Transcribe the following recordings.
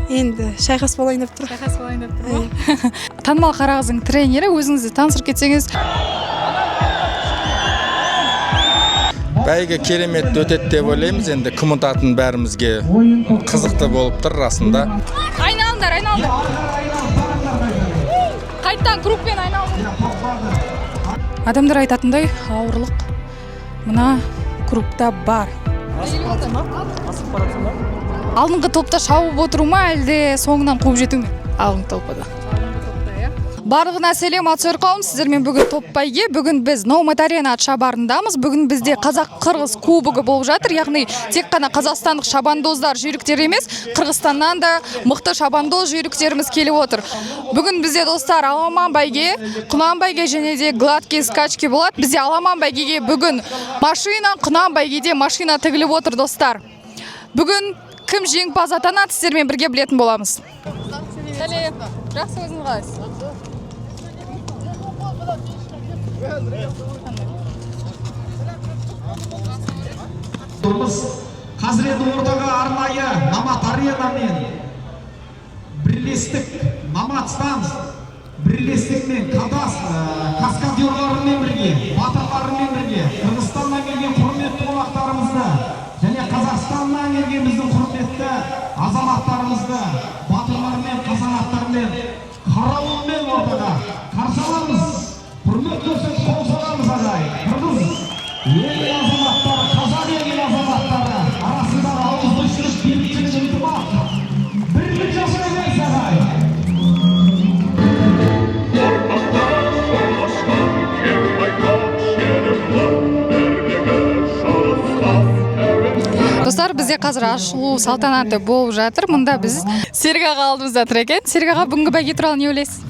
Енді шайқас болайын деп тұр. Шайқас болайын деп тұр ма? Танымал қара қыздың тренері, өзіңізді таныстырып кетсеңіз. Бәйге керемет өтеді деп ойлаймыз. Енді кім ұтатын бәрімізге қызықты болып тұр расында. Айналыңдар. Қайттан кругпен айналыңдар. Адамдар айтатындай ауырлық мына кругта бар. Алдыңғы топта шауып отыру ма, әлде соңынан қуып жету ме? Алдыңғы топта. Барлығына сәлем атсөр қауым, сіздермен бүгін топ бәйге. Бүгін біз Номад Арена шабарындамыз. Бүгін бізде Қазақ-Қырғыз кубогы болып жатыр. Яғни тек қана қазақстандық шабандоздар жүйріктер емес, Қырғызстаннан да мықты шабандоз жүйріктеріміз келіп отыр. Бүгін бізде достар Аламан бәйге, Құнан бәйге және де гладкий скачки болады. Бізде Аламан бәйгеге бүгін машина, Құнан бәйгеде машина тігіліп отыр достар. Бүгін кім жеңімпаз атанады, сіздермен бірге білетін боламыз. Сәлем. Жақсы, өзіңіз қалайсыз? Қазір енді ортаға арнайы Номад Арена мен бірлестік Номад Станс бірлестігімен каскадерларымен бірге, батырларымен бірге Қырғызстаннан келген құрметті қонақтарымызды және Қазақстаннан келген біздің құрметті азаматтарымызды батырлармен, қазанаттармен, қарауылмен ортаға қарсы аламыз. Құрмет көрсетіп қол соғамыз ағайын. Қырғыз ел азаматтары, қазақ ел азаматтары арасындағы ауызбіршілік, бейбітшілік, ынтымақ, бірлік жасаймыз ағайын. Достар, бізде қазір ашылу салтанаты болып жатыр. Мұнда біз Серік аға алдымызда тұр екен. Серік аға, бүгінгі бәйге туралы не ойлайсыз?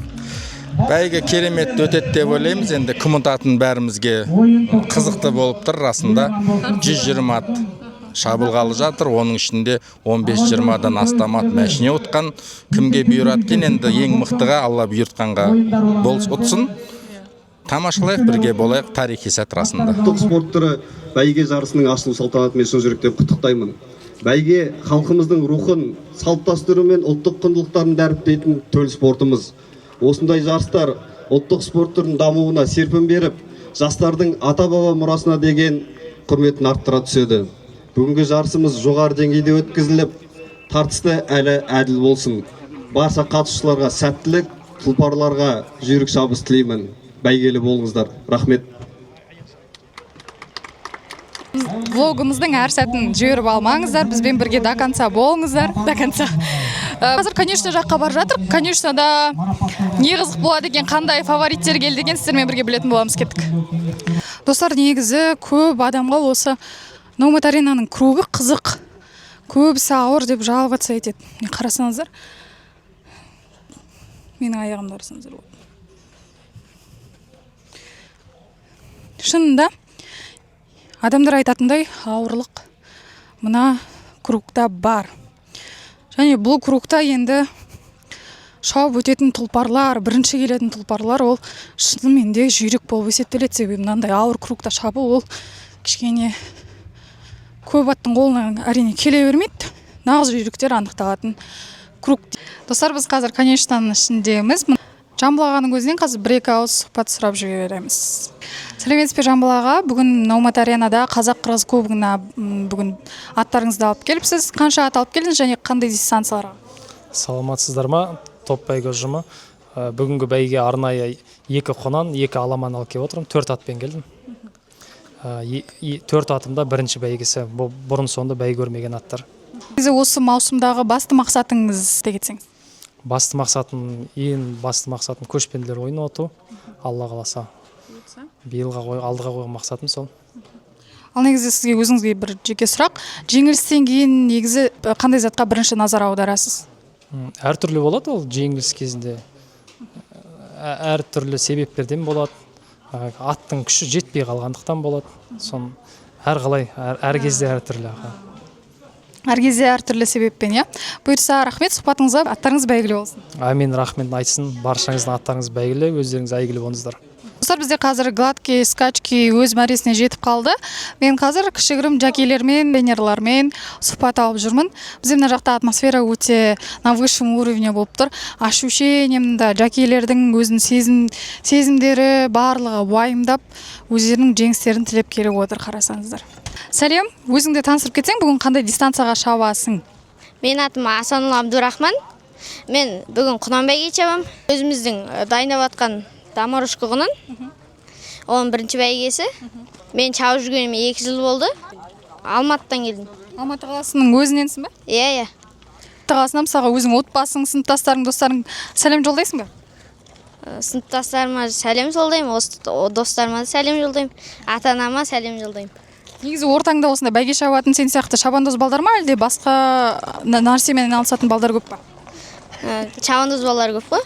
Бәйге керемет өтеді деп ойлаймыз. Енді кім ұтатын бәрімізге қызықты болып тұр расында. 120 ат шабылғалы жатыр. Оның ішінде 15-20-дан астам ат мәшіне ұтқан. Кімге бұйырады екен, енді ең мықтыға, Алла бұйыртқанға ұтсын. Тамашалайық, бірге болайық, тарихи сәт расында. Ұлттық спорт түрі бәйге жарысының ашылу салтанатымен шын жүректен құттықтаймын. Бәйге халқымыздың рухын, салт-дәстүрі мен ұлттық құндылықтарын дәріптейтін төл спортымыз. Осындай жарыстар ұлттық спорт түрінің дамуына серпін беріп, жастардың ата-баба мұрасына деген құрметін арттыра түседі. Бүгінгі жарысымыз жоғары деңгейде өткізіліп, тартысты әлі әділ болсын. Барша қатысушыларға сәттілік, тұлпарларға жүйрік шабыс тілеймін. Бәйгелі болыңыздар. Рахмет. Влогымыздың әр сәтін жіберіп алмаңыздар, бізбен бірге до конца болыңыздар. До конца. Қазір, конечно, жаққа бар жатыр. Конечно, да не қызық болады екен, қандай фавориттер келді екен, сіздермен бірге білетін боламыз, кеттік. Достар, негізі көп адамға осы Номад Аренаның кругы қызық. Көбісі ауыр деп жалғатса етеді. Қарасаңыздар, менің аяғымды қарасаңыздар. Шынында адамдар айтатындай ауырлық мына кругта бар. Және бұл кругта енді шауып өтетін тұлпарлар, бірінші келетін тұлпарлар ол шынымен де жүйрік болып есептеледі. Себебі мынандай ауыр кругта шабу ол кішкене көп аттың қолына әрине келе бермейді. Нағыз жүйріктер анықталатын круг. Достар, біз қазір конечнаның ішіндеміз. Жамбыл ағаның өзінен қазір бір-екі ауыз сұхбат сұрап жібереміз. Сәлеметсіз бе Жамбыл аға? Бүгін Номад Аренада Қазақ-Қырғыз кубогына бүгін аттарыңызды алып келіпсіз. Қанша ат алып келдіңіз және қандай дистанцияларға? Саламатсыздар ма? Топ бәйге ұжымы. Бүгінгі бәйге арнайы 2 Құнан, 2 Аламан алып келіп отырмын. 4 атпен келдім. 4 атымда бірінші бәйгесі. Бұрын соңды бәйге көрмеген аттар. Осы маусымдағы басты мақсатыңыз деп кетсеңіз? Басты мақсатым көшпенділер ойыны оту. Алла қаласа. Биылға алдыға қойған мақсатым сол. Ал негізі сізге өзіңізге бір жеке сұрақ. Жеңілістен кейін негізі қандай затқа бірінші назар аударасыз? Әр түрлі болады ол жеңіліс кезінде. Әр түрлі себептерден болады. Аттың күші жетпей қалғандықтан болады. Сон әр қалай, әр кезде әр түрлі. Әр кезде әр түрлі себеппен, иә. Бұйырса, рахмет, сұхбатыңызға, аттарыңыз бәйгілі болсын. Амин, рахмет айтсын. Баршаңыздың аттарыңыз бәйгілі, өздеріңіз әйгілі болыңыздар. Достар, бізде қазір гладкий, скачки өз мәресіне жетіп қалды. Мен қазір кішігірім жакейлермен, тренерлармен сұхбат алып жүрмін. Бізде мына жақта атмосфера өте на высшем уровне болып тұр. Ощущением да жакейлердің өзінің сезімдері барлығы уайымдап, өздерінің жеңістерін тілеп келіп отыр, қарасаңыздар. Сәлем, өзіңді таныстырып кетсең, бүгін қандай дистанцияға шабасың? Мен атым Асанұлы Абдурахман. Мен бүгін Құнанбайге шабам. Өзіміздің дайындап атқан Дамырыш құғының 11-ші бәйгесі. Мен шауып жүргеніме 2 жыл болды. Алматыдан келдім. Алматы қаласының өзіненсің бе? Иә. Қаласына мысалға өзің отбасың, сыныптастарың, достарың сәлем жолдайсың ба? Сыныптастарыма сәлем жолдаймын, достарыма сәлем жолдаймын, ата-анама сәлем жолдаймын. Негізі ортаңда осында бәйге шабатын сен сияқты шабандоз балдар ма, әлде басқа нәрсемен айналысатын балдар көп па? Шабандоз балалар көп қой?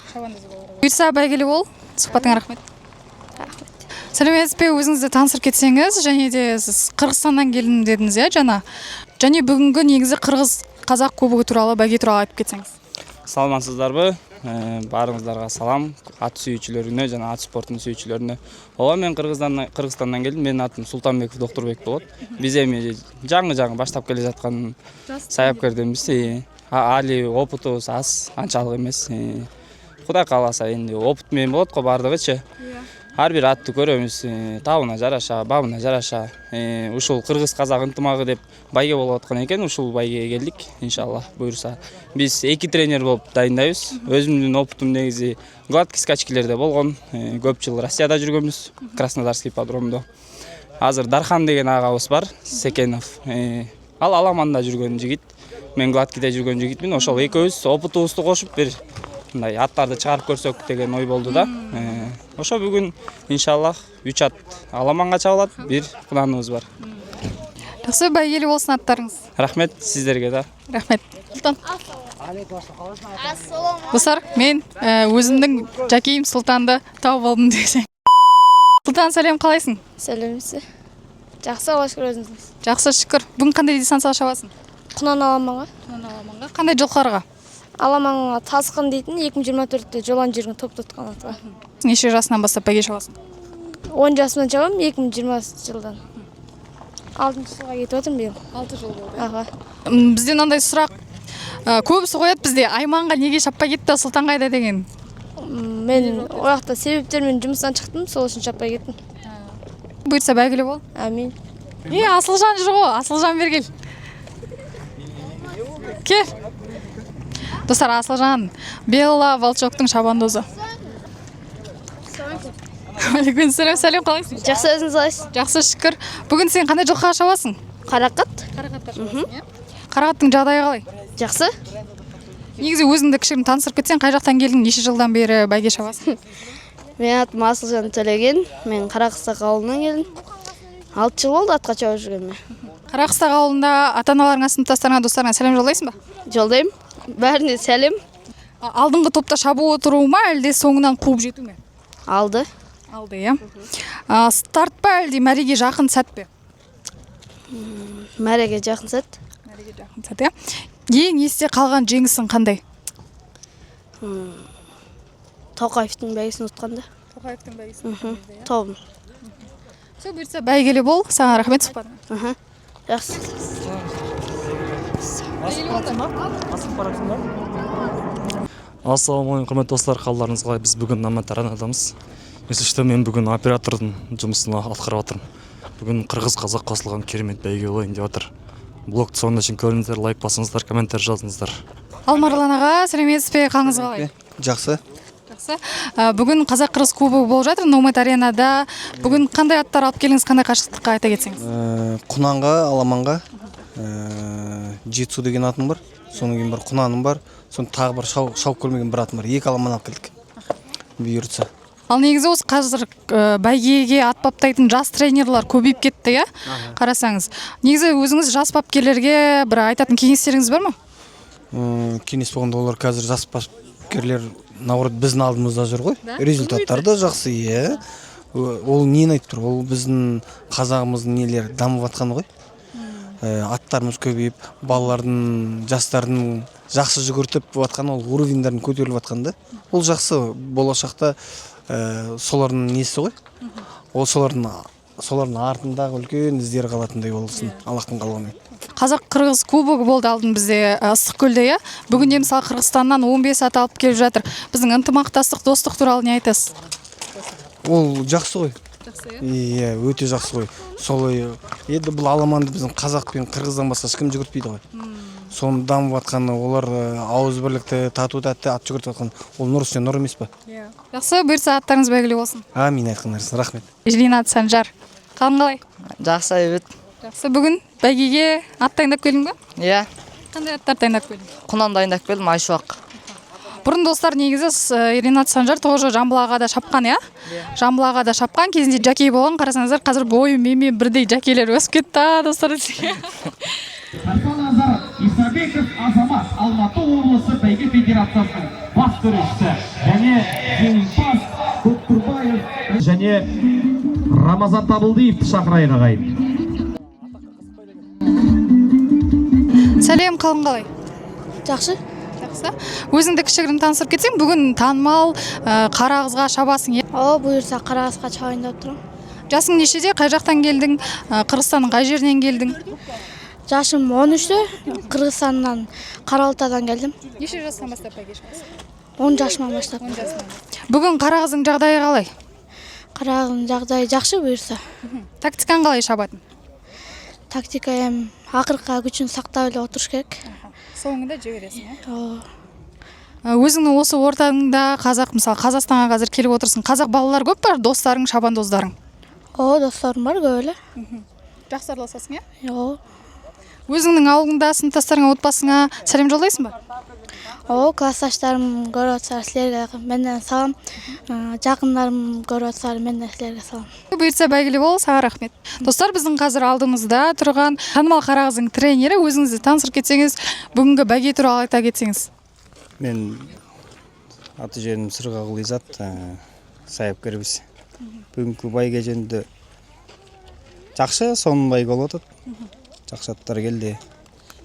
Бұйырса бәйгелі бол. Сұхбатыңа рахмет. Сәлеметсіз бе, өзіңізді таныстырып кетсеңіз, және де сіз Қырғызстаннан келдім дедіңіз, иә, жаңа. Және бүгінгі негізі Қырғыз-Қазақ кубогы туралы, бәйге туралы айтып кетсеңіз. Саламатсыздар бе? Барыңыздарға салам. Ат сүйүүчүлөрүнө жана ат спортун сүйүүчүлөрүнө. Ооба, мен Кыргызстандан келдим. Менин атым Султанбеков Доктурбек болот. Биз эми жаңы баштап келе жаткан саяккерденбиз. Али опутубуз аз, анчалык эмес. Кудай кааласа энди опыт менен болот го бардыгычы. Ар бир атты көрөбүз, табына жараша, бабына жараша. Ушул Кыргыз-Казак ынтымагы деп байге болуп аткан экен, ушул байгеге келдик, иншалла, буюрса. Биз 2 тренер болуп дайындайбыз. Өзүмдүн опытым негизи гладкий скачкилерде болгон. Көп жыл Россияда жүргөнбүз, Краснодарский ипподромдо. Азыр Дархан деген агабыз бар, Секенов. Ал Аламанда жүргөн жигит, мен гладкийде жүргөн жигитмин. Ошол экөөбүз опытубузду кошуп бир мындай аттарды чыгарып көрсөк деген ой болду да. Ошо бүгүн иншалла 3 ат Аламанга чабылат, 1 кунаныбыз бар. Жақсы, бәйгелі болсын аттарыңыз. Рахмет сиздерге да. Рахмет. Султан. Достар, мен өзімнің жакейім Султанды тауып алдым десең. Султан, сәлем, қалайсың? Сәлеметсіз. Жақсы, Алла шүкір, өзіңіз. Жақсы, шүкір. Бүгін қандай дистанцияға шабасың? Құнан Аламанға. Қандай жолқарға? Аламанға Тасқын дейтін 2024-те жолан жүрген топтатқан атқа. Неше жасынан бастап бәйге шабасың? 10 жасымнан шабам, 2020 жылдан. 6 жылға кетіп отырмын биыл. 6 жыл болды. Аға. Бізде мынандай сұрақ көбісі қояды бізде, Айманға неге шаппай кетті, Сұлтан қайда деген? Мен ояқта себептермен жұмыстан шықтым, сол үшін шаппай кеттім. Бұйырса бәйгелі бол. Амин. Асылжан жүр ғой, Асылжан бергел. Кел. Достар, Асылжан Белла Волчоктың шабандозы. Алейкум сәлем, сәлем, қалайсың? Жақсы, өзіңіз қалайсыз? Жақсы, шүкір. Бүгін сен қандай жылқыға шабасың? Қарақат. Қарақаттың жағдайы қалай? Жақсы. Негізі өзіңді кішігірім таныстырып кетсең, қай жақтан келдің, неше жылдан бері бәйге шабасың? Мен атым Асылжан Төлеген, мен Қарақыстақ ауылынан келдім. 6 жыл болды атқа шауып жүргеніме. Қарақыстақ ауылында ата-аналарыңа, сыныптастарыңа, достарыңа сәлем жолдайсың ба? Жолдаймын. Бәріне сәлем. Алдыңғы топта шабу отыру ма, әлде соңынан қуып жету ме? Алды, иә. Старт па, әлде мәреге жақын сәт пе? Мәреге жақын сәт. Мәреге жақын сәт, иә. Ең есте қалған жеңісің қандай? Тоқаевтың бәйгесін ұтқанда. Тоқаевтың бәйгесін. Тобым. Сол бұйырса бәйгелі бол, саған рахмет сұхбатыңа. Жақсы. Ассалаумағалейкум, құрметті достар, қалдарыңыз қалай? Біз бүгін Алматы аранадамыз. Есішті мен бүгін оператордың жұмысына атқарып жатырмын. Бүгін Қырғыз-Қазақ қосылған керемет бәйге болайын деп жатыр. Блогты соңына шейін көріңіздер, лайк басыңыздар, комментарий жазыңыздар. Алмарлан аға, сәлеметсіз бе, қалыңыз қалай? Жақсы. Бүгін Қазақ-Қырғыз кубогы болып жатыр Алматы аренада. Бүгін қандай аттар алып келіңіз, қандай қашықтыққа айта кетсеңіз? Құнанға, Аламанға Жетсу деген атым бар. Соның кейін бір Құнаным бар. Соның тағы бір шауып көрмеген бір атым бар. 2 Аламан алып келдік. Бұйыртса. Ал негізі осы қазір бәйгеге ат баптайтын жас тренерлар көбейіп кетті, иә? Қарасаңыз. Негізі өзіңіз жас бапкерлерге бір айтатын кеңестеріңіз бар ма? Кеңес болғанда олар қазір жас бапкерлер наоборот біздің алдымызда жүр ғой. Результаттар да жақсы, иә. Ол нені айтып тұр? Ол біздің қазағымыздың нелері дамып жатқаны ғой. аттарымыз көбейіп, балалардың, жастардың жақсы жүгіртіп жатқан, ол уровеньдарын көтеріліп жатқанда, ол жақсы болашақта солардың несі ғой. Ол солардың артындағы үлкен іздер қалатындай болсын, Аллахтың қалауымен. Қазақ-қырғыз кубогы болды алдын бізде Ыстықкөлде, иә. Бүгінде мысалы Қырғызстаннан 15 ат алып келіп жатыр. Біздің ынтымақтастық, достық туралы не айтасыз? Ол жақсы ғой. Жақсы, иә, өте жақсы ғой. Солай енді бұл аламанды біздің қазақ пен қырғыздан басқа ешкім жүгіртпейді ғой. Соны дамып жатқаны, олар ауыз бірлікті, тату тәтті ат жүгіртіп жатқан, ол нұр үстіне нұр емес па? Жақсы, бұйырса аттарыңыз бәйгілі болсын. Амин, айтқандарыңыз, рахмет. Ринат Санжар. Қалың қалай? Жақсы, бейбіт. Жақсы, бүгін бәйгеге ат дайындап келдің бе? Иә. Қандай аттар дайындап келдің? Құнан дайындап келдім, Айшуақ. Бұрын достар негізі Ринат Санжар тоже Жамбыл ағада шапқан, иә? Жамбыл ағада шапқан, кезінде жакей болған, қарасаңыздар, қазір бойы менімен бірдей жакейлер өсіп кетті, достар. Назар Исабеков Азамат, Алматы облысы бәйге федерациясының бас төрешісі және жеңімпаз Көктұрбаев және Рамазан Табылдиевті шақырайық ағайын. Сәлем, қалың қалай? Жақсы. Жақсы. Өзіңді кішігірім таныстырып кетсең, бүгін танымал Қарағызға шабасың, е? Бұйырса Қарағызға шабайын деп тұрмын. Жасың нешеде? Қай жақтан келдің? Қырғызстанның қай жерінен келдің? Жашым 13-те, Қырғызстаннан Қаралтадан келдім. Неше жастан бастап бәйге шабасың? 10 жасымнан бастап. Бүгін Қарағыздың жағдайы қалай? Қарағыздың жағдайы жақсы бұйырса. Тактикаң қалай шабатын? Тактика ақырқа күшін сақтап отырыш керек. Соңында жібересің, иә? Өзіңнің осы ортаңда қазақ, мысалы Қазақстанға қазір келіп отырсың. Қазақ балалар көп бар, достарың, шабандоздарың? Достарым бар көбілі. Жақсы араласасың, иә? Өзіңнің ауылыңда сыныптастарыңа, отбасыңа сәлем жолдайсың ба? Классташтарым көріп отырса сілерге менден салам. Жақындарым көріп отырса менден сілерге салам. Бұйырса бәйгілі бол, саған рахмет. Достар, біздің қазір алдымызда тұрған танымал Қарағыздың тренері, өзіңізді таныстырып кетсеңіз, бүгінгі бәйге туралы айта кетсеңіз. Мен аты жөнім Сырғағұл Изат, сайыпкербіз. Бүгінгі бәйге жөнінде жақсы, соның бәйге болып отыр. Жақсы аттар келді.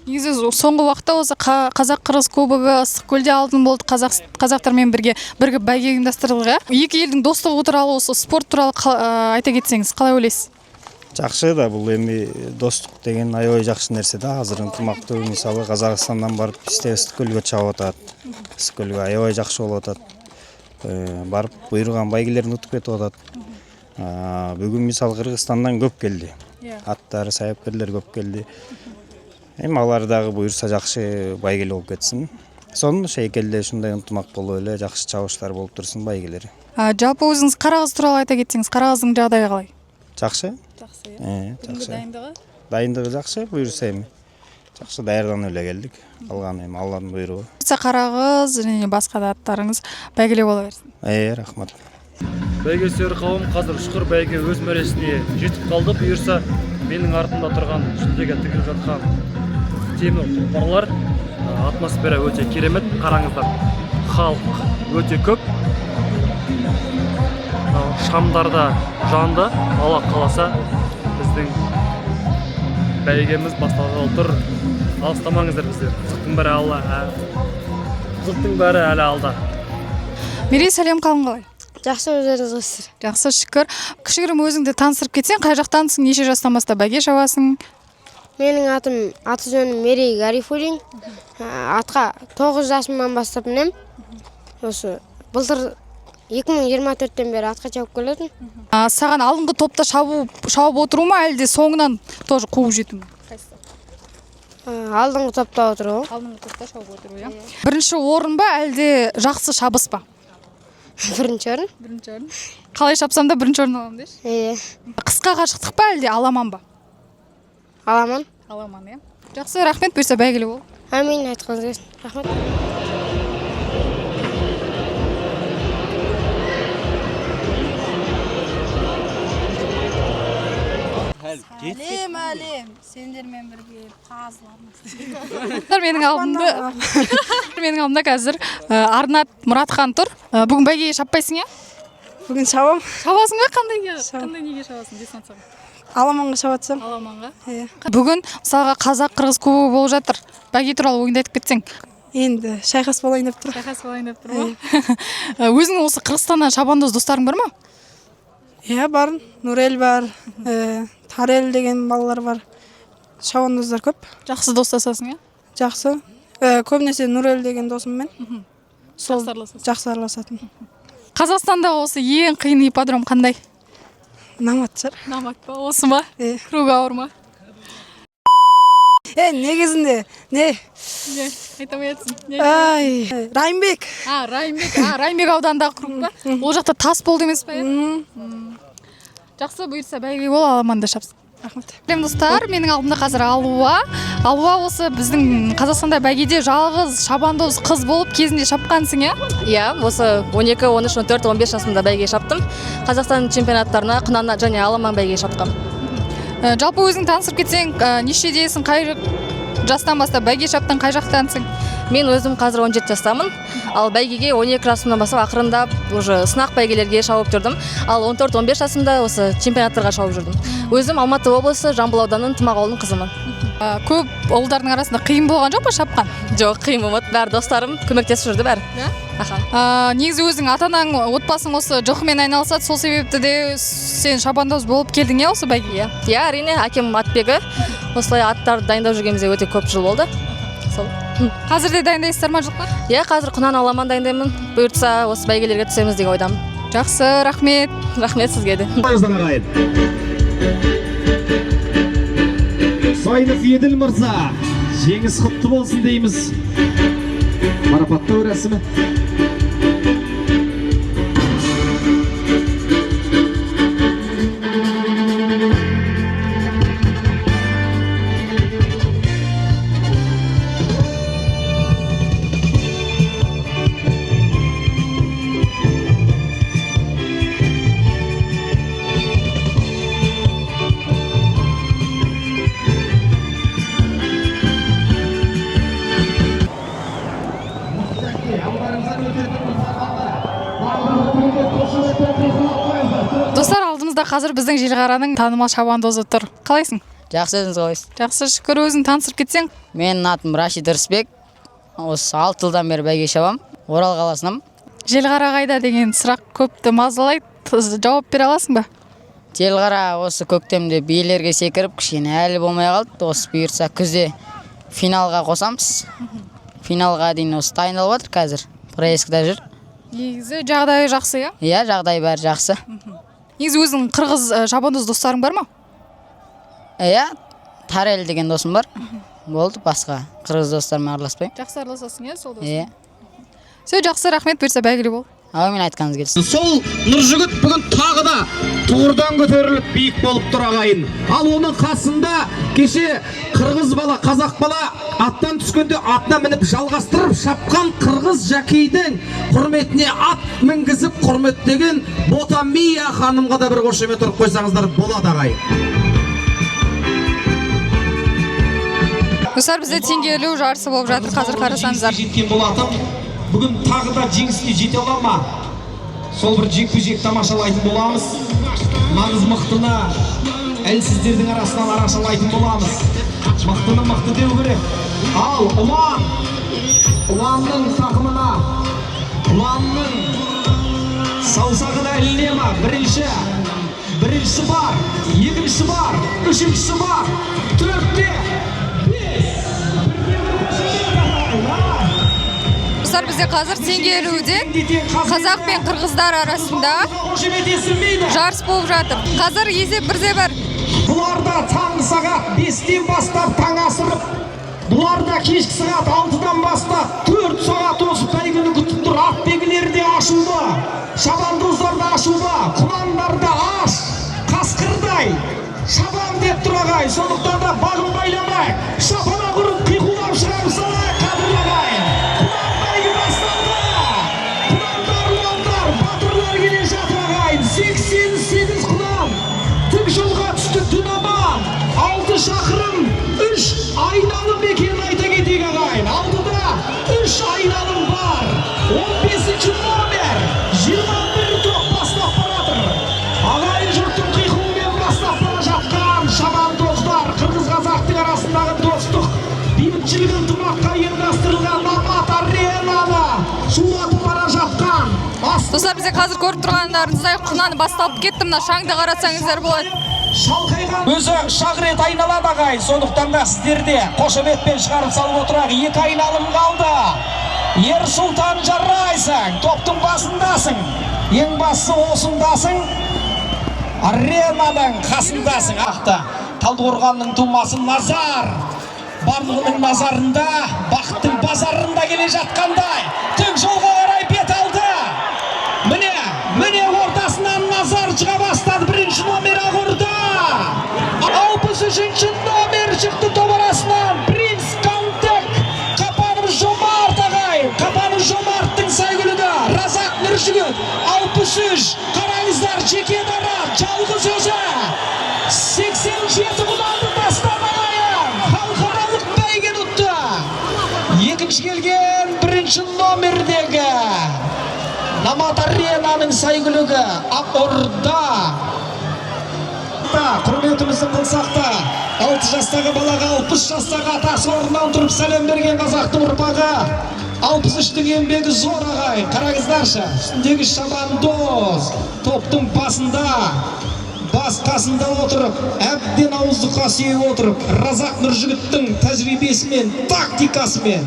Негізі соңғы уақытта осы Қазақ-Қырғыз кубогы Ыстықкөлде алтын болды, қазақтармен бірге бәйге ұйымдастырылды. Екі елдің достығы туралы, осы спорт туралы айта кетсеңіз, қалай ойлайсыз? Жақсы да, бұл эми достық деген аябай жақсы нәрсе да. Азыр ынтымақты, мысалы Қазақстандан барып бізде Ыстықкөлгө чабып атат. Ыстықкөлгө аябай жақсы болуп атат. Барып буйрган байгелерин утуп кетип атат. Бүгүн мисалы Кыргызстандан көп келди. Аттар, сайыпкерлер көп келди. Эми алар дагы буйрса жакшы байгеле болуп кетсин. Сонун шейкелде ушундай ынтымак болуп эле жакшы чабыштар болуп турсун байгелери. Жалпы өзүңүз Карагыз тууралуу айта кетсеңиз, Карагыздын жагдайы калай? Жакшы. Жакшы. Жакшы. Дайындыгы? Дайындыгы жакшы, буйрса эми. Жакшы даярданып эле келдик. Калган эми Алланын буйругу. Карагыз және басқа да аттарыңыз бәйгеле бола берсин. Рахмат. Бәйге сүйер қауым, қазір шүкір бәйге өз мәресіне жетіп қалды. Бұйырса менің артымда тұрған жүлдеге тігіліп жатқан темір тұлпарлар, атмосфера өте керемет. Қараңыздар, халық өте көп, шамдарда жанды. Алла қаласа біздің бәйгеміз басталғалы тұр. Алыстамаңыздар біздер. Қызықтың бәрі әлі алда. Мерей, сәлем, қалың қалай? Жақсы, өздеріңіз. Жақсы, шүкір. Кішігірім өзіңді таныстырып кетсең, қай жақтансың, неше жастан бастап бәйге шабасың? Менің аты жөнім Мерей Гарифуллин. Атқа 9 жасымнан бастап мінем. Осы былтыр 2024-тен бері атқа шауып келедім. Саған алдыңғы топта шауып отыру ма, әлде соңынан тоже қуып жету ма? Алдыңғы топта отыру. Алдыңғы топта шауып отыру, иә. Бірінші орын ба, әлде жақсы шабыс па? Бірінші орын. Бірінші орын. Қалай шапсам да бірінші орын аламын дейші? Қысқа қашықтық па, әлде аламан ба? Аламан. Аламан, иә. Жақсы, рахмет, бұйырса бәйгелі бол. Амин, айтқаныңыз келсін. Рахмет. Әлем, сендермен бірге тазылармыз. Менің алдымда қазір Арнат Мұратхан тұр. Бүгін бәйгеге шаппайсың, иә? Бүгін шабам. Шабасың ба? Қандай неге шабасың? Аламанға шабатсам. Аламанға. Иә. Бүгін мысалға қазақ-қырғыз кубогы болып жатыр. Бәйге туралы ойыңды айтып кетсең. Енді шайқас болайын деп тұр. Шайқас болайын деп тұр ма? Өзің осы Қырғызстаннан шабандоз достарың бар ма? Иә, бар. Нурел бар, Тарел деген балалар бар. Шабандоздар көп. Жақсы достасасың, иә? Жақсы. Көбінесе Нурел деген досыммен. Сол жақсы араласатын. Қазақстанда осы ең қиын ипподром қандай? Намат шығар. Намат па, осы ма? Круг ауыр ма? Негізінде, не? Айта алмайатсың. Райымбек. Райымбек ауданындағы круг па? Ол жақта тас болды емес па? Жақсы, бұйырса бәйге бол, аламанда шапсын. Рахмет. Достар, менің алдымда қазір Алуа осы біздің Қазақстанда бәйгеде жалғыз шабандоз қыз болып кезінде шапқансың, иә? Иә, осы 12, 13, 14, 15 жасымда бәйге шаптым. Қазақстан чемпионаттарына Қынана және Аламан бәйге шапқам. Жалпы өзің таныстырып кетсең, нешедесің, қай жастан бастап бәйге шаптың, қай жақтансың? Мен өзім қазір 17 жастамын, ал бәйгеге 12 жасымнан бастап ақырындап уже сынақ бәйгелерге шауып жүрдім. Ал 14-15 жасымда осы чемпионаттарға шауып жүрдім. Өзім Алматы облысы Жамбыл ауданының Тымақ ауылының қызымын. Көп ұлдардың арасында қиын болған жоқ па шапқан? Жоқ, қиын болмады. Бәрі достарым көмектесіп жүрді бәрі. Негізі өзің ата-анаң, отбасың осы жылқымен айналысады, сол себепті де сен шабандоз болып келдің иә осы бәйгеге? Иә, әрине, әкем атбегі. Осылай аттарды дайындап жүргенімізде өте көп жыл болды. Сол. Қазір де дайындайсыздар ма жылқы? Иә, қазір Қынана Аламан дайындаймын. Бұйыртса осы бәйгелерге түсеміз деген ойдамын. Жақсы, рахмет. Рахмет сізге де. Сайынов Еділ мырза, жеңіс құтты болсын дейміз. Марапаттау рәсімі. Достар, алдымызда қазір біздің Желғараның танымал шабандозы тұр. Қалайсың? Жақсы, өзіңіз қалайсыз? Жақсы, шүкір, өзің таныстырып кетсең. Менің атым Рашид Рысбек. Осы 6 жылдан бері бәйге шабам. Орал қаласынан. Желғара қайда деген сұрақ көпті мазалайды. Жауап бере аласың ба? Желғара осы көктемде биелерге секіріп, кішкене әлі болмай қалды. Осы бұйырса күзде финалға қосамыз. Финалға дейін осы дайындалып жатыр қазір. Проектіде жүр. Негізі жағдайы жақсы, иә? Иә, жағдай бәрі жақсы. Негізі өзің қырғыз шабандоз достарың бар ма? Иә, Тарел деген досым бар. Болды, басқа қырғыз достармен араласпаймын. Жақсы араласасың, иә, сол досың? Иә. Все, жақсы, рахмет, бұйырса бәйгелі бол. Әумин, айтқаныңыз келсін. Сол Нұржігіт бүгін тағы да тұғырдан көтеріліп биік болып тұр ағайын. Ал оның қасында кеше қырғыз бала, қазақ бала аттан түскенде атына мініп жалғастырып шапқан қырғыз жәкейдің құрметіне ат мінгізіп құрметтеген Ботамия ханымға да бір қошемет ұрып қойсаңыздар болады ағайын. Достар, бізде теңге ілу жарысы болып жатыр, қазір қарасаңыздар. Бүгін тағы да жеңіске жете ала ма? Сол бір жекпе-жек тамашалайтын боламыз. Нағыз мықтыны әлсіздердің арасынан арашалайтын боламыз. Мықтыны мықты деу керек. Ал ұланның тақымына, ұланның саусағына іліне ма? Бірінші бар, екінші бар, үшіншісі бар, төртте, Достар, бізде қазір теңге ілуден қазақ пен қырғыздар арасында жарыс болып жатыр. Қазір есеп 1-1. Бұларда таң сағат 5-тен бастап таң асырып, бұларда кешкі сағат 6-дан бастап 4 сағат осы бәйгені күтіп тұр. Ат бәйгелері де ашулы, шабандоздар да ашулы, құнандар да аш, қасқырдай шабан деп тұр ағай. Сондықтан да бағын байламай, шапана құрып қиқулап шығамыз қадірлі ағай. Батырлар келе жатыр ағайын. 88 құнан тік жолға түсті түн аман. 6 шақырым 3 айналым екенін айта кетейік ағайын. Алдыда 3 айналым бар. 15-ші номер 21 топ бастап баратыр. Ағайын жұрттың қиқуымен бастап бара жатқан шулатып бара жатқан. Достар, бізде қазір көріп тұрғандарыңыздай құнаны басталып кетті. Мына шаңды қарасаңыздар болады. Өзі шағырет айналады ағай, сондықтан да сіздерде қошеметпен шығарып салып отырақ. 2 айналым қалды. Ер Сұлтан жарайсың, топтың басындасың. Ең бастысы осындасың, аренаның қасындасың. Талдықорғанның тумасы Назар, барлығының назарында, бақыттың базарында келе жатқандай, тік жолға қарай бет алды. Міне ортасынан Назар шыға бастады. 1-ші номер Ағұрда. 63-ші номер шықты топ арасынан. Принц Кантек. Қапанов Жомарт ағай. Қапанов Жомарттың сайгүлігі. Разақ Нұржігіт. 63. Қараңыздар, жеке дара. Жалғыз өзі. 87 құланды тастап ағайын. Халықаралық бәйге ұтты. Екінші келген 1-ші номердегі Намат Аренаның сайгүлігі Ағұрда. Құрметімізді қылсақ та 6 жастағы балаға 60 жастағы атасы орнынан тұрып сәлем берген қазақтың ұрпағы. 63-тің еңбегі зор ағай. Қараңыздаршы, үстіндегі шабандоз топтың басында, бас қасында отырып, әбден ауыздыққа сүйеп отырып, Разақ Нұржігіттің тәжірибесімен, тактикасымен,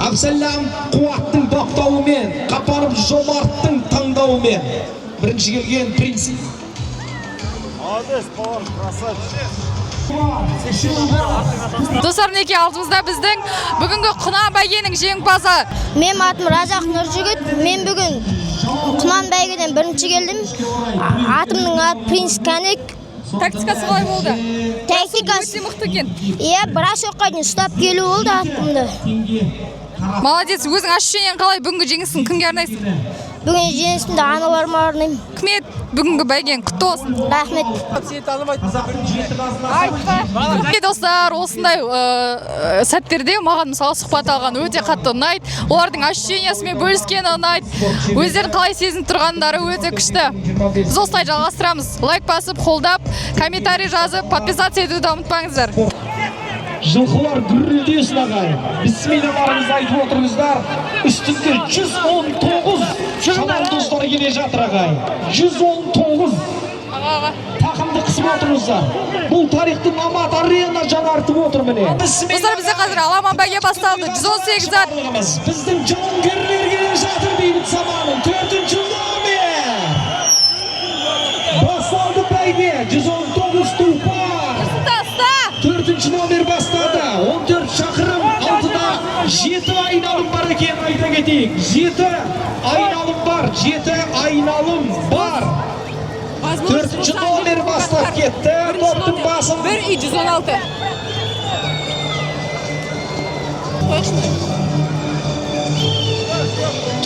Абсалям Қуаттың бақтауымен, Қапанов Жомарттың таңдауымен 1-ші келген принцип. Достар, мінекей алдымызда біздің бүгінгі Құнан бәйгенің жеңімпазы. Мен атым Разақ Нұржігіт. Мен бүгін Құнан бәйгеден 1-ші келдім. Атымның аты Принц Кәнек. Тактикасы қалай болды? Тактикасы өте мықты екен. Біраз оққа дейін ұстап келу болды атымды. Молодец, өзің ощущениең қалай? Бүгінгі жеңісін кімге арнайсың? Бүгін жеңісімді аналарыма арнаймын. Рахмет, бүгінгі бәйген құтты болсын. Рахмет. Достар, осындай сәттерде маған мысалы сұхбат алған өте қатты ұнайды. Олардың ощущениясымен бөліскені ұнайды. Өздерін қалай сезініп тұрғандары өте күшті. Біз осылай жалғастырамыз. Лайк басып, қолдап, комментарий жазып, подписаться етуді ұмытпаңыздар. Жылқылар гүрілдесін ағай. Бісмиллахыррахманиррахим айтып отырыңыздар. Үстінде 119 шабандоздар келе жатыр ағай. 119 тақымды қысып отырыңыздар. Бұл тарихты Намат Арена жаңартып отыр міне. Достар, бізде қазір аламан бәйге басталды. 118 ат. Біздің жауынгерлер келе жатыр бейбіт заманның 4-ші номер. Басталды бәйге. 119 тұлпар. 4-ші номер бастады. 14 шақырым, 6-да 7 айналым бар екен, айта кетейік. 7 айналым бар, 7 айналым бар. 4-ші номер бастап кетті. Топтың басын 1-116.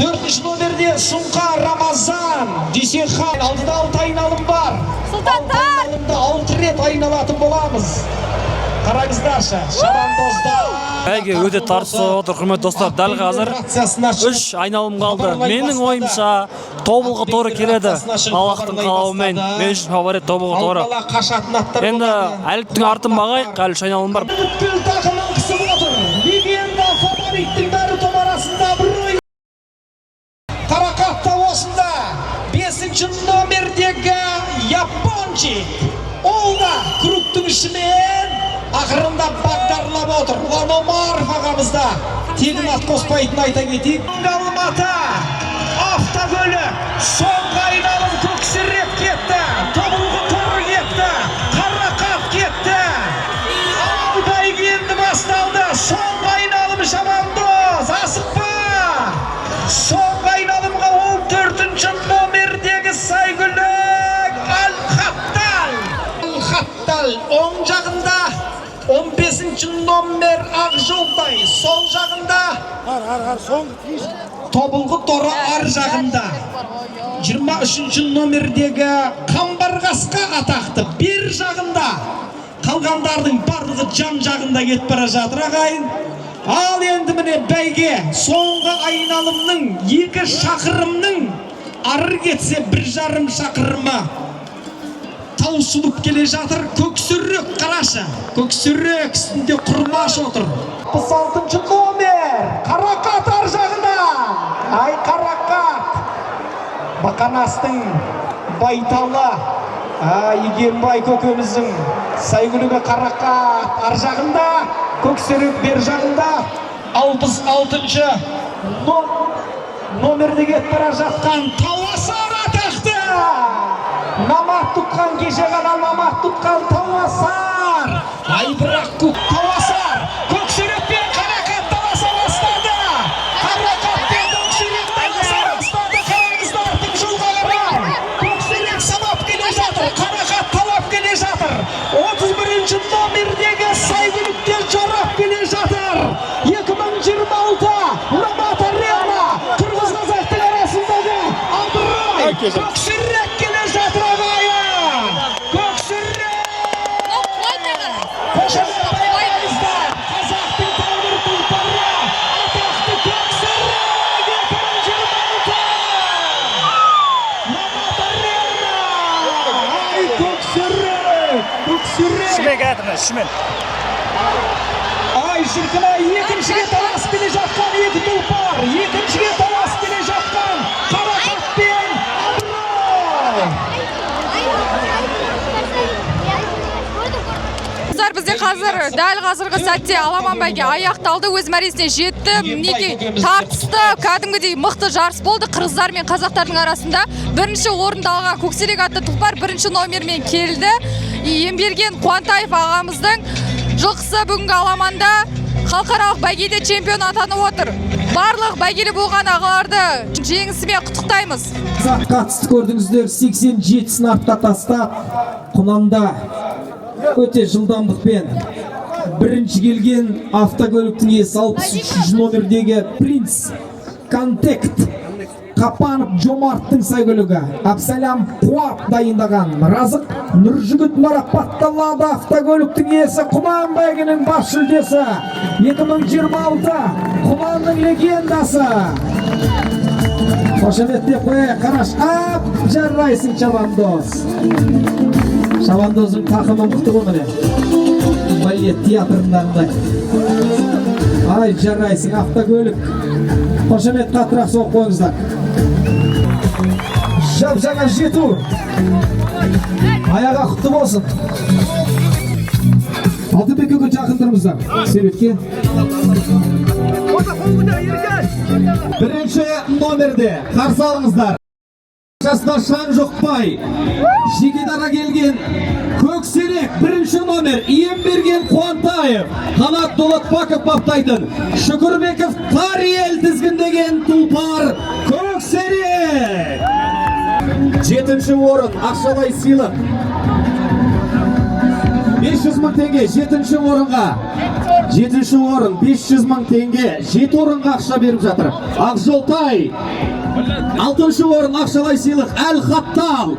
4-ші номерде Сұңқа Рамазан Дүйсенхан. 6-да 6 айналым бар. Сұлтандар! 6 рет айналатын боламыз. Қараңыздаршы, шабандоздар. Бәйге өте тартысып отыр, құрметті достар. Дәл қазір 3 айналым қалды. Менің ойымша тобылғы торы келеді. Аллахтың қалауымен мен үшін фаворит тобылғы торы. Енді әліптің артын бағайық, әлі 3 айналым бар. Бүткіл тақымын қысып отыр. Легенда фавориттің бәрі топ арасында бір ой. Қарақатта осында 5-ші номердегі япончик. Ол да кругтың ішімен ақырында бағдарлап отыр. Ланомаров ағамызда тегін ат қоспайтын айта кетейік. Алматы автокөлік соңғы айналым көксіреп кетті. Тобылғы торы кетті. Қарақат кетті. Ал бәйге енді басталды. Соңғы айналым шабандоз. Асықпа. Соңғы айналымға 14-ші номердегі сайгүлік Ал-Хаттал. Ал-Хаттал оң жағында 15-ші номер Ақжолтай, сол жағында Тобылғы торы ар жағында 23-ші номердегі Қамбарғасқа атақты бер жағында. Қалғандардың барлығы жан жағында кетіп бара жатыр ағайын. Ал енді міне бәйге соңғы айналымның 2 шақырымның ары кетсе 1,5 шақырымы таусылып келе жатыр. Көксүрек қарашы. Көксүрек үстінде құрмаш отыр. 66-ші номер Қарақат ар жағында. Бақанастың Байталы Игенбай көкеміздің Сайгүлігі Қарақат ар жағында, Көксерек бер жағында 66-шы номерде кетіп бара жатқан Таласар атақты. Намат тұтқан кеше ғана намат тұтқан Таласар. Ай бірақ Таласар Көксерек пен Қарақат таласа бастады. Қарақат пен Көксерек таласа бастады. Қараңыздар тым жолға қарай. Көксерек самап келе жатыр, Қарақат талап келе жатыр. 31-ші номердегі Сайгүліктер жарап келе жатыр. 2026 Намат Арена Қырғыз қазақтың арасындағы Абырой Көксерек келе жатыр ағайын. Көксерек қошемет аяғыздар. Қазақтың тағдыр тұлпары атақты Көксерек 2026 Намат Арена. Ай Көксерек Шымен кәдімі, шымен. Ай шіркін-ай, екіншіге талас келе жатқан екі тұлпар, екіншіге талас келе жатқан Қарақат пен Абырой. Бізде қазір дәл қазіргі сәтте аламан бәйге аяқталды, өз мәресіне жетті. Мінекей тартысты, кәдімгідей мықты жарыс болды. Қырғыздар мен қазақтардың арасында бірінші орынды алған Көксерек атты тұлпар бірінші номермен келді. Емберген Қуантаев ағамыздың жылқысы бүгінгі аламанда халықаралық бәйгеде чемпион атанып отыр. Барлық бәйгелі болған ағаларды жеңісімен құттықтаймыз. Қатысты көрдіңіздер, 87-сін артта тастап, Құнанда өте жылдамдықпен бірінші келген автокөліктің иесі 63 номердегі Принц Контект Қапанов Жомарттың Сайгүлігі Абсалям Қуат дайындаған Разық Нұржігіт марапатталады. Автокөліктің иесі Құнан бәйгенің бас жүлдесі 2026 Құнанның легендасы. Қошеметтеп қояйық, қараш. Ап, жарайсың Шабандоз. Шабандоздың тақымы мықты ғой міне. Балет театрындағындай. Ай, жарайсың автокөлік. Қошемет қатырақ соқ қойыңыздар. Жап-жаңа жету. Аяға құтты болсын. Алтынбек көке жақын тұрыңыздар. Себепке. Бірінші номерде қарсы алыңыздар. Жасына шаң жоқпай, жекедара келген Көксерек бірінші номер Емберген Қуантаев, Қанат Дулатбаков баптайтын Шүкірбеков Тариел тізгіндеген тұлпар Көксерек. 7-ші орын ақшалай сыйлық 500 мың теңге 7-ші орынға. 7-ші орын 500 мың теңге 7 орынға ақша беріп жатыр. Ақжолтай 6-шы орын ақшалай сыйлық Әл-Хаттал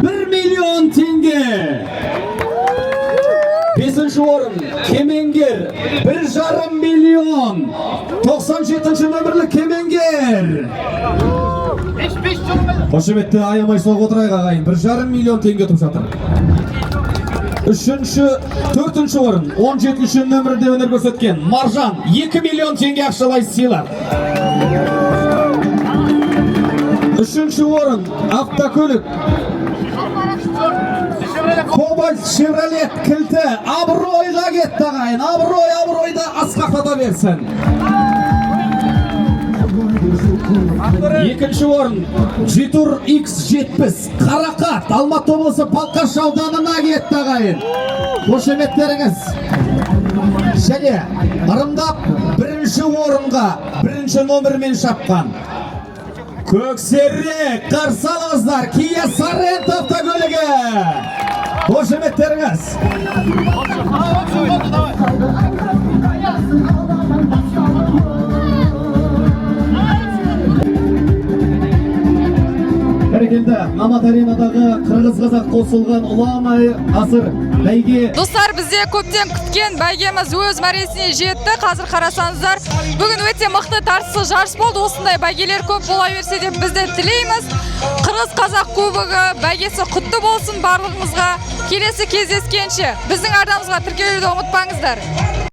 1 миллион теңге. 5-ші орын Кемеңгер 1,5 миллион. 97-ші нөмірлі Кемеңгер. Қошеметті аямай соқ отырайық ағайын. 1,5 миллион теңге тұп жатыр. 4-ші орын 17-ші нөмірде өнер көрсеткен Маржан 2 миллион теңге ақшалай сыйлық. 3-ші орын автокөлік Кобальт Шевролет кілті Абыройға кетті ағайын. Абыройда асқақтата берсін. 2-ші орын Житур X70 Қарақат Алматы облысы Балқаш ауданына кетті ағайын. Қошеметтеріңіз. Және ырымдап 1-ші орынға 1-ші номермен шапқан Көксерек қарсы алыңыздар. Kia Sorento автокөлігі. Қошеметтеріңіз. Бәрекелді, Намат Аренадағы Қырғыз-Қазақ қосылған ұлан асыр бәйге. Достар, бізде көптен күткен бәйгеміз өз мәресіне жетті. Қазір қарасаңыздар, бүгін өте мықты тартысты жарыс болды. Осындай бәйгелер көп бола берсе деп бізде тілейміз. Қырғыз-Қазақ кубогы бәйгесі құтты болсын барлығымызға. Келесі кездескенше біздің арнамызға тіркелуді ұмытпаңыздар.